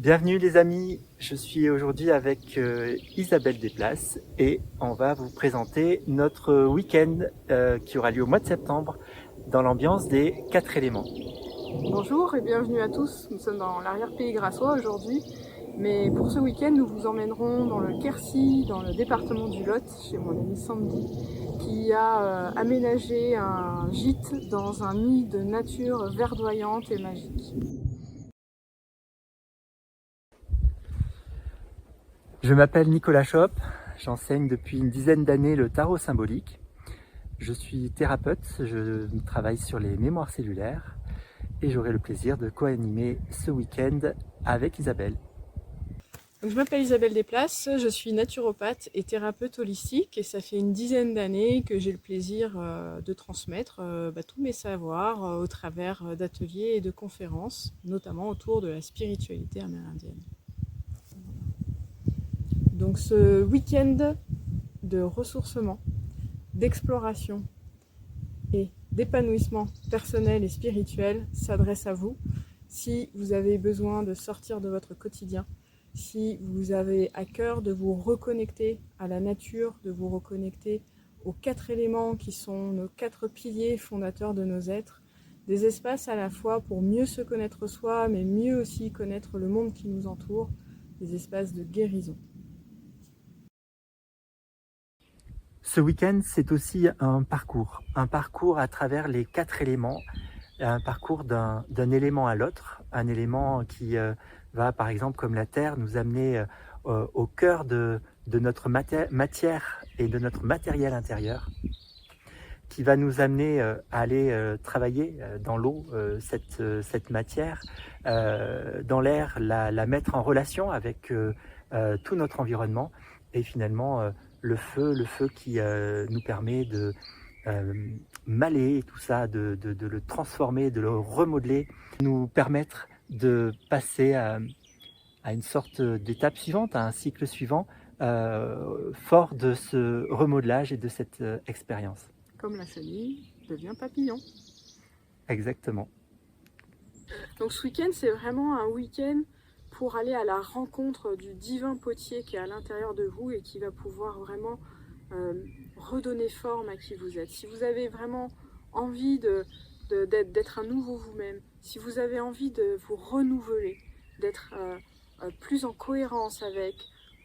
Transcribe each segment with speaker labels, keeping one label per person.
Speaker 1: Bienvenue les amis, je suis aujourd'hui avec Isabelle Desplaces et on va vous présenter notre week-end qui aura lieu au mois de septembre dans l'ambiance des 4 éléments.
Speaker 2: Bonjour et bienvenue à tous, nous sommes dans l'arrière-pays grassois aujourd'hui, mais pour ce week-end nous vous emmènerons dans le Quercy, dans le département du Lot, chez mon amie Sandy, qui a aménagé un gîte dans un nid de nature verdoyante et magique.
Speaker 1: Je m'appelle Nicolas Schopp, j'enseigne depuis une dizaine d'années le tarot symbolique. Je suis thérapeute, je travaille sur les mémoires cellulaires et j'aurai le plaisir de co-animer ce week-end avec Isabelle.
Speaker 2: Donc, je m'appelle Isabelle Desplaces, je suis naturopathe et thérapeute holistique et ça fait une dizaine d'années que j'ai le plaisir de transmettre tous mes savoirs au travers d'ateliers et de conférences, notamment autour de la spiritualité amérindienne. Donc ce week-end de ressourcement, d'exploration et d'épanouissement personnel et spirituel s'adresse à vous. Si vous avez besoin de sortir de votre quotidien, si vous avez à cœur de vous reconnecter à la nature, de vous reconnecter aux 4 éléments qui sont nos 4 piliers fondateurs de nos êtres, des espaces à la fois pour mieux se connaître soi, mais mieux aussi connaître le monde qui nous entoure, des espaces de guérison.
Speaker 1: Ce week-end, c'est aussi un parcours à travers les 4 éléments, un parcours d'un élément à l'autre, un élément qui va, par exemple, comme la Terre, nous amener au cœur de notre matière et de notre matériel intérieur, qui va nous amener à aller travailler dans l'eau cette matière, dans l'air, la mettre en relation avec tout notre environnement, et finalement le feu qui nous permet de maler tout ça, de le transformer, de le remodeler, nous permettre de passer à une sorte d'étape suivante, à un cycle suivant, fort de ce remodelage et de cette expérience.
Speaker 2: Comme la chenille devient papillon.
Speaker 1: Exactement.
Speaker 2: Donc ce week-end, c'est vraiment un week-end pour aller à la rencontre du divin potier qui est à l'intérieur de vous et qui va pouvoir vraiment redonner forme à qui vous êtes. Si vous avez vraiment envie d'être un nouveau vous-même, si vous avez envie de vous renouveler, d'être plus en cohérence avec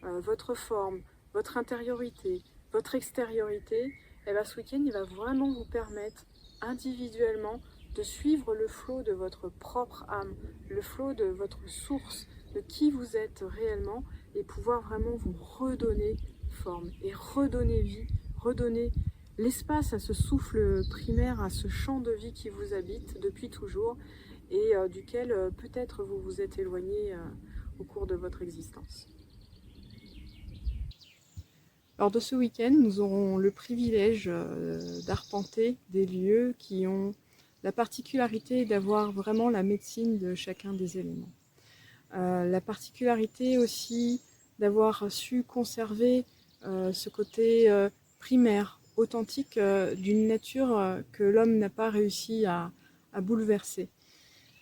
Speaker 2: votre forme, votre intériorité, votre extériorité, et bien ce week-end, il va vraiment vous permettre individuellement de suivre le flot de votre propre âme, le flot de votre source, de qui vous êtes réellement, et pouvoir vraiment vous redonner forme et redonner vie, redonner l'espace à ce souffle primaire, à ce champ de vie qui vous habite depuis toujours et duquel peut-être vous vous êtes éloigné au cours de votre existence. Lors de ce week-end, nous aurons le privilège d'arpenter des lieux qui ont la particularité d'avoir vraiment la médecine de chacun des éléments. La particularité aussi d'avoir su conserver ce côté primaire, authentique d'une nature que l'homme n'a pas réussi à bouleverser.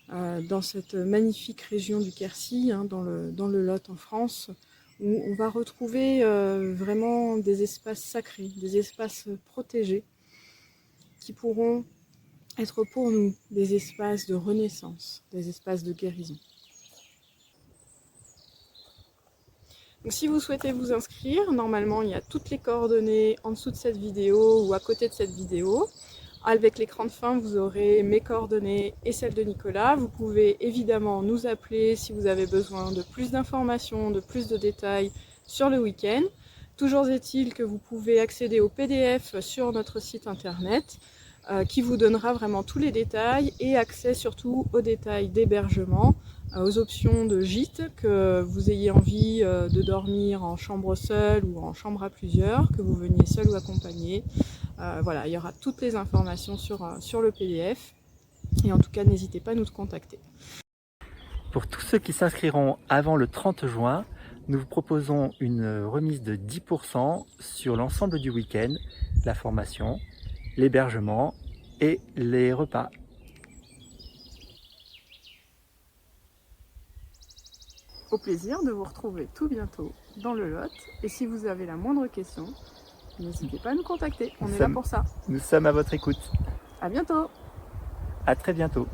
Speaker 2: Dans cette magnifique région du Quercy, dans le Lot en France, où on va retrouver vraiment des espaces sacrés, des espaces protégés qui pourront être pour nous des espaces de renaissance, des espaces de guérison. Donc si vous souhaitez vous inscrire, normalement il y a toutes les coordonnées en dessous de cette vidéo ou à côté de cette vidéo. Avec l'écran de fin, vous aurez mes coordonnées et celles de Nicolas. Vous pouvez évidemment nous appeler si vous avez besoin de plus d'informations, de plus de détails sur le week-end. Toujours est-il que vous pouvez accéder au PDF sur notre site internet qui vous donnera vraiment tous les détails et accès surtout aux détails d'hébergement, aux options de gîte, que vous ayez envie de dormir en chambre seule ou en chambre à plusieurs, que vous veniez seul ou accompagné. Voilà, il y aura toutes les informations sur le PDF et en tout cas n'hésitez pas à nous contacter.
Speaker 1: Pour tous ceux qui s'inscriront avant le 30 juin, nous vous proposons une remise de 10% sur l'ensemble du week-end, la formation, l'hébergement et les repas.
Speaker 2: Au plaisir de vous retrouver tout bientôt dans le Lot. Et si vous avez la moindre question, n'hésitez pas à nous contacter. On est là pour ça.
Speaker 1: Nous sommes à votre écoute.
Speaker 2: À bientôt.
Speaker 1: À très bientôt.